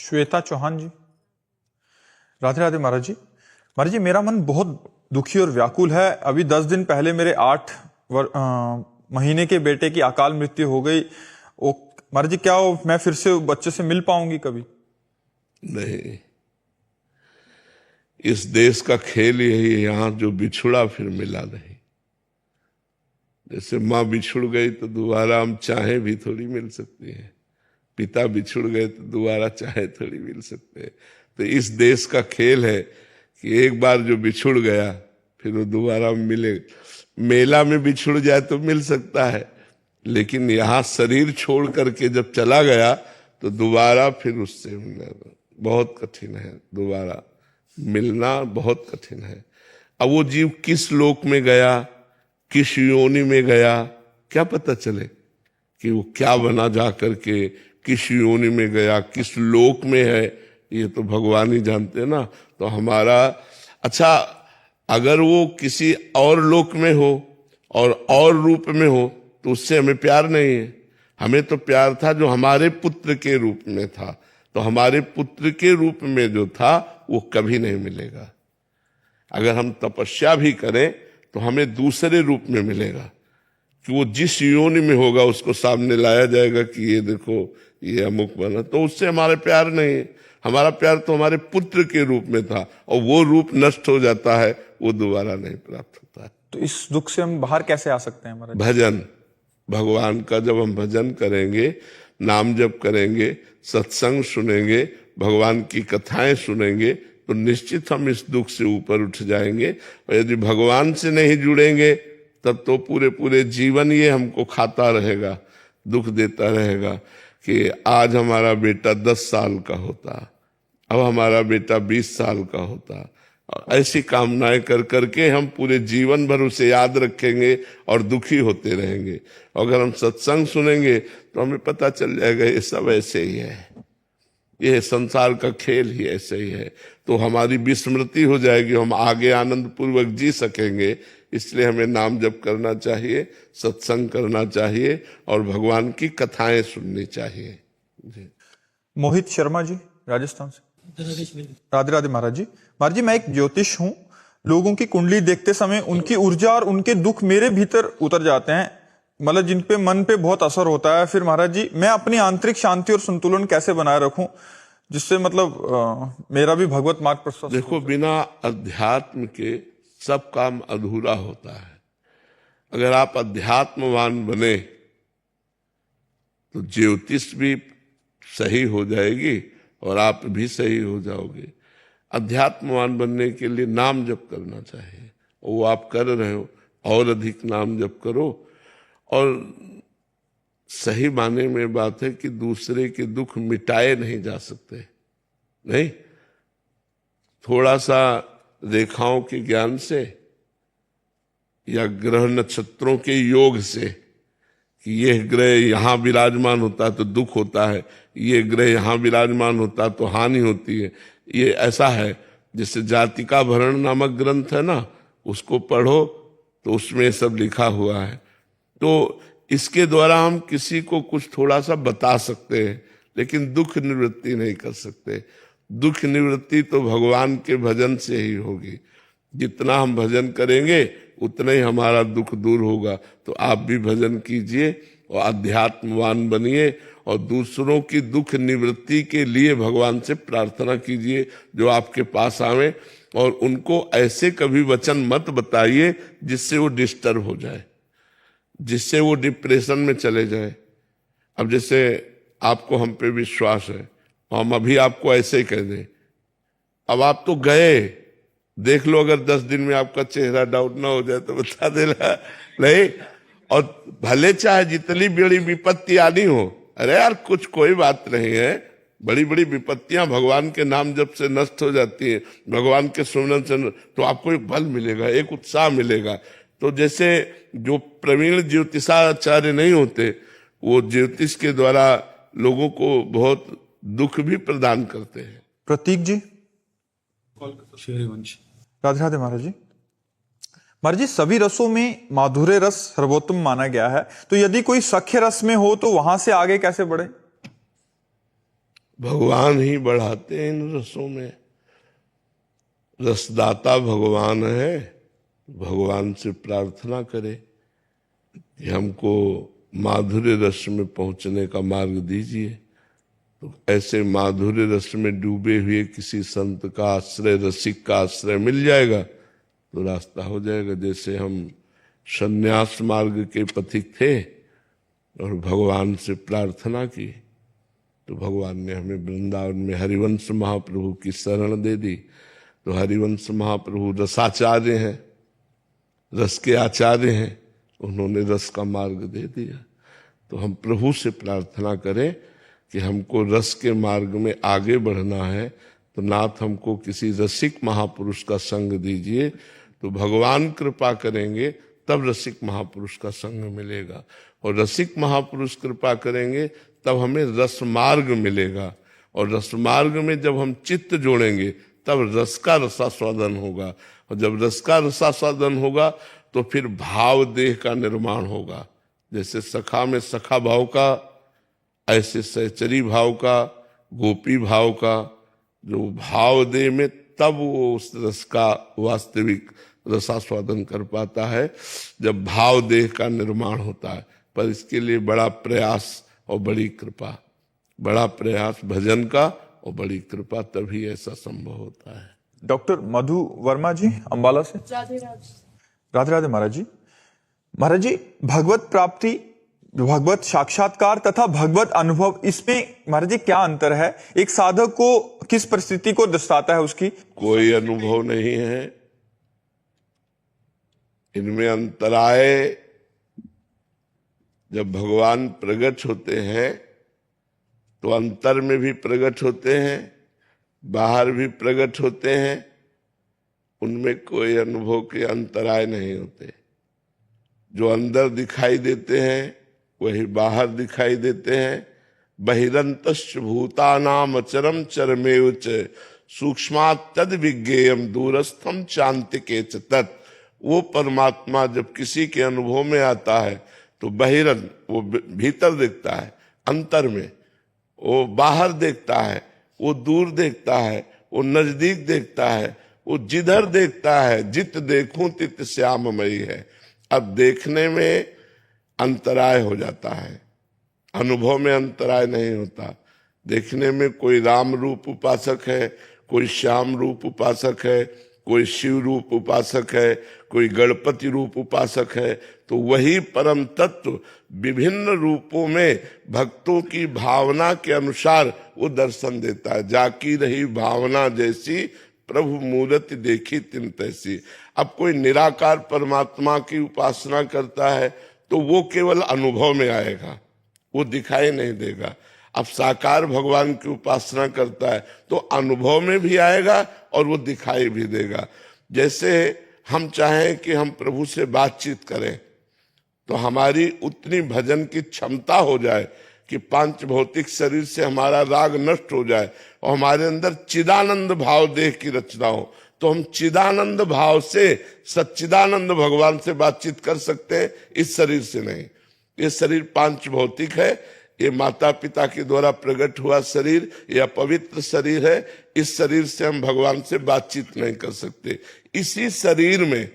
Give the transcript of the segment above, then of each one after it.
श्वेता चौहान जी। राधे राधे महाराज जी। महाराज जी, मेरा मन बहुत दुखी और व्याकुल है। अभी 10 दिन पहले मेरे 8 महीने के बेटे की अकाल मृत्यु हो गई। वो महाराज जी, क्या मैं फिर से बच्चे से मिल पाऊंगी कभी? नहीं, इस देश का खेल यही है, यहां जो बिछुड़ा फिर मिला नहीं। जैसे माँ बिछुड़ गई तो दोबारा हम चाहे भी थोड़ी मिल सकती है, पिता बिछुड़ गए तो दोबारा चाहे थोड़ी मिल सकते हैं। तो इस देश का खेल है कि एक बार जो बिछुड़ गया फिर वो दोबारा मिले। मेला में बिछुड़ जाए तो मिल सकता है, लेकिन यहाँ शरीर छोड़ करके जब चला गया तो दोबारा फिर उससे मिलना बहुत कठिन है, दोबारा मिलना बहुत कठिन है। अब वो जीव किस लोक में गया, किस योनि में गया, क्या पता चले कि वो क्या बना जा करके, किस योनि में गया, किस लोक में है, ये तो भगवान ही जानते हैं ना। तो हमारा अच्छा, अगर वो किसी और लोक में हो और रूप में हो तो उससे हमें प्यार नहीं है। हमें तो प्यार था जो हमारे पुत्र के रूप में था। तो हमारे पुत्र के रूप में जो था वो कभी नहीं मिलेगा। अगर हम तपस्या भी करें तो हमें दूसरे रूप में मिलेगा कि वो जिस योनि में होगा उसको सामने लाया जाएगा कि ये देखो ये अमुक बना। तो उससे हमारा प्यार नहीं है। हमारा प्यार तो हमारे पुत्र के रूप में था, और वो रूप नष्ट हो जाता है, वो दोबारा नहीं प्राप्त होता है। तो इस दुख से हम बाहर कैसे आ सकते हैं महाराज? भजन, भगवान का जब हम भजन करेंगे, नाम जप करेंगे, सत्संग सुनेंगे, भगवान की कथाएं सुनेंगे, तो निश्चित हम इस दुख से ऊपर उठ जाएंगे। और यदि भगवान से नहीं जुड़ेंगे तब तो पूरे पूरे जीवन ये हमको खाता रहेगा, दुख देता रहेगा कि आज हमारा बेटा 10 साल का होता, अब हमारा बेटा 20 साल का होता। और ऐसी कामनाएं कर करके हम पूरे जीवन भर उसे याद रखेंगे और दुखी होते रहेंगे। अगर हम सत्संग सुनेंगे तो हमें पता चल जाएगा ये सब ऐसे ही है, ये संसार का खेल ही ऐसे ही है। तो हमारी विस्मृति हो जाएगी, हम आगे आनंद पूर्वक जी सकेंगे। इसलिए हमें नाम जप करना चाहिए, सत्संग करना चाहिए और भगवान की कथाएं सुननी चाहिए। जी। मोहित शर्मा जी, राजस्थान से। राधे राधे महाराज जी। महाराज जी, मैं एक ज्योतिष हूँ। लोगों की कुंडली देखते समय उनकी ऊर्जा और उनके दुख मेरे भीतर उतर जाते हैं, मतलब जिन पे मन पे बहुत असर होता है। फिर महाराज जी, मैं अपनी आंतरिक शांति और संतुलन कैसे बनाए रखूं जिससे मतलब मेरा भी भगवत मार्ग पर। देखो, बिना अध्यात्म के सब काम अधूरा होता है। अगर आप अध्यात्मवान बने तो ज्योतिष भी सही हो जाएगी और आप भी सही हो जाओगे। अध्यात्मवान बनने के लिए नाम जप करना चाहिए, वो आप कर रहे हो, और अधिक नाम जप करो। और सही माने में बात है कि दूसरे के दुख मिटाए नहीं जा सकते, नहीं, थोड़ा सा रेखाओं के ज्ञान से या ग्रह नक्षत्रों के योग से कि ये ग्रह यहाँ विराजमान होता तो दुख होता है, ये ग्रह यहाँ विराजमान होता तो हानि होती है, ये ऐसा है। जैसे जातिका भरण नामक ग्रंथ है ना, उसको पढ़ो तो उसमें सब लिखा हुआ है। तो इसके द्वारा हम किसी को कुछ थोड़ा सा बता सकते हैं, लेकिन दुख निवृत्ति नहीं कर सकते। दुख निवृत्ति तो भगवान के भजन से ही होगी। जितना हम भजन करेंगे उतना ही हमारा दुख दूर होगा। तो आप भी भजन कीजिए और अध्यात्मवान बनिए और दूसरों की दुख निवृत्ति के लिए भगवान से प्रार्थना कीजिए जो आपके पास आवे। और उनको ऐसे कभी वचन मत बताइए जिससे वो डिस्टर्ब हो जाए, जिससे वो डिप्रेशन में चले जाए। अब जैसे आपको हम पे विश्वास है, हम अभी आपको ऐसे ही कह दें, अब आप तो गए, देख लो, अगर 10 दिन में आपका चेहरा डाउट ना हो जाए तो बता देना, नहीं। और भले चाहे जितनी बड़ी विपत्ति आनी हो, अरे यार कुछ कोई बात नहीं है, बड़ी बड़ी विपत्तियां भगवान के नाम जब से नष्ट हो जाती है, भगवान के सुमरन से, तो आपको एक बल मिलेगा, एक उत्साह मिलेगा। तो जैसे जो प्रवीण ज्योतिषाचार्य नहीं होते, वो ज्योतिष के द्वारा लोगों को बहुत दुख भी प्रदान करते हैं। प्रतीक जी, राधे राधे महाराज जी। महाराज जी, सभी रसों में माधुर्य रस सर्वोत्तम माना गया है, तो यदि कोई सख्य रस में हो तो वहां से आगे कैसे बढ़े? भगवान ही बढ़ाते हैं इन रसों में। रसदाता भगवान है, भगवान से प्रार्थना करें कि हमको माधुर्य रस में पहुंचने का मार्ग दीजिए। तो ऐसे माधुर्य रस में डूबे हुए किसी संत का आश्रय, रसिक का आश्रय मिल जाएगा तो रास्ता हो जाएगा। जैसे हम संन्यास मार्ग के पथिक थे और भगवान से प्रार्थना की तो भगवान ने हमें वृंदावन में हरिवंश महाप्रभु की शरण दे दी। तो हरिवंश महाप्रभु रसाचार्य हैं, रस के आचार्य हैं, उन्होंने रस का मार्ग दे दिया। तो हम प्रभु से प्रार्थना करें कि हमको रस के मार्ग में आगे बढ़ना है तो नाथ हमको किसी रसिक महापुरुष का संग दीजिए। तो भगवान कृपा करेंगे तब रसिक महापुरुष का संग मिलेगा, और रसिक महापुरुष कृपा करेंगे तब हमें रस मार्ग मिलेगा, और रस मार्ग में जब हम चित्त जोड़ेंगे तब रस का रसास्वादन होगा, और जब रस का रसास्वादन होगा तो फिर भाव देह का निर्माण होगा। जैसे सखा में सखा भाव का, ऐसे सहचरी भाव का, गोपी भाव का जो भाव देह में, तब वो उस रस का वास्तविक रसास्वादन कर पाता है जब भाव देह का निर्माण होता है। पर इसके लिए बड़ा प्रयास और बड़ी कृपा, बड़ा प्रयास भजन का और बड़ी कृपा, तभी ऐसा संभव होता है। डॉक्टर मधु वर्मा जी अंबाला से। राधे राधे महाराज जी। महाराज जी, भगवत प्राप्ति, भगवत साक्षात्कार तथा भगवत अनुभव, इसमें महाराज जी क्या अंतर है? एक साधक को किस परिस्थिति को दर्शाता है उसकी? कोई अनुभव नहीं है इनमें। अंतराय जब भगवान प्रकट होते हैं तो अंतर में भी प्रकट होते हैं, बाहर भी प्रकट होते हैं, उनमें कोई अनुभव के अंतराय नहीं होते। जो अंदर दिखाई देते हैं वही बाहर दिखाई देते हैं। बहिरंतश्च भूतानाम अचरम चरमेव च सूक्ष्मात् तद विज्ञेयम दूरस्थम चान्तिके च तत्। वो परमात्मा जब किसी के अनुभव में आता है तो बहिरन वो भीतर देखता है, अंतर में वो बाहर देखता है, वो दूर देखता है, वो नजदीक देखता है, वो जिधर देखता है जित देखूं तित श्याममयी है। अब देखने में अंतराय हो जाता है, अनुभव में अंतराय नहीं होता। देखने में कोई राम रूप उपासक है, कोई श्याम रूप उपासक है, कोई शिव रूप उपासक है, कोई गणपति रूप उपासक है, तो वही परम तत्व विभिन्न रूपों में भक्तों की भावना के अनुसार वो दर्शन देता है। जाकी रही भावना जैसी प्रभु मूर्ति देखी तिन तैसी। अब कोई निराकार परमात्मा की उपासना करता है तो वो केवल अनुभव में आएगा, वो दिखाई नहीं देगा। अब साकार भगवान की उपासना करता है तो अनुभव में भी आएगा और वो दिखाई भी देगा। जैसे हम चाहें कि हम प्रभु से बातचीत करें तो हमारी उतनी भजन की क्षमता हो जाए कि पांच भौतिक शरीर से हमारा राग नष्ट हो जाए और हमारे अंदर चिदानंद भाव देह की रचना हो, तो हम चिदानंद भाव से सच्चिदानंद भगवान से बातचीत कर सकते हैं, इस शरीर से नहीं। ये शरीर पांच भौतिक है, ये माता पिता के द्वारा प्रकट हुआ शरीर, यह पवित्र शरीर है। इस शरीर से हम भगवान से बातचीत नहीं कर सकते। इसी शरीर में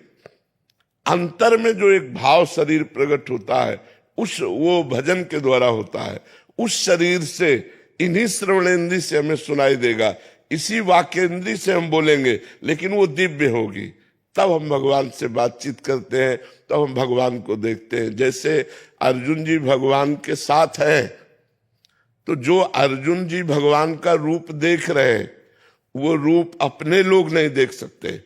अंतर में जो एक भाव शरीर प्रकट होता है वो भजन के द्वारा होता है। उस शरीर से, इन्हीं श्रवणेन्द्रिय से हमें सुनाई देगा, इसी वाक्येंद्रिय से हम बोलेंगे, लेकिन वो दिव्य होगी। तब हम भगवान से बातचीत करते हैं, तब हम भगवान को देखते हैं। जैसे अर्जुन जी भगवान के साथ हैं, तो जो अर्जुन जी भगवान का रूप देख रहे हैं वो रूप अपने लोग नहीं देख सकते,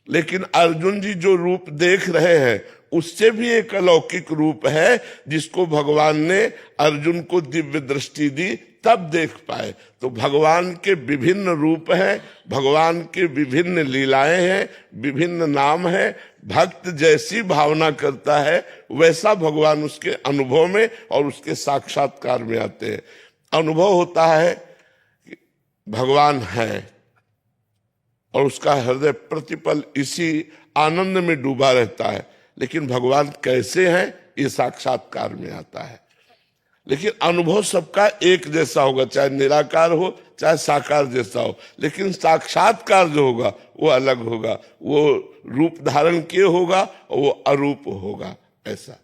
लेकिन अर्जुन जी जो रूप देख रहे हैं उससे भी एक अलौकिक रूप है जिसको भगवान ने अर्जुन को दिव्य दृष्टि दी, तब देख पाए। तो भगवान के विभिन्न रूप हैं, भगवान के विभिन्न लीलाएं हैं, विभिन्न नाम हैं। भक्त जैसी भावना करता है वैसा भगवान उसके अनुभव में और उसके साक्षात्कार में आते हैं। अनुभव होता है कि भगवान है और उसका हृदय प्रतिपल इसी आनंद में डूबा रहता है, लेकिन भगवान कैसे हैं ये साक्षात्कार में आता है। लेकिन अनुभव सबका एक जैसा होगा, चाहे निराकार हो चाहे साकार जैसा हो, लेकिन साक्षात्कार जो होगा वो अलग होगा, वो रूप धारण किए होगा और वो अरूप होगा, ऐसा।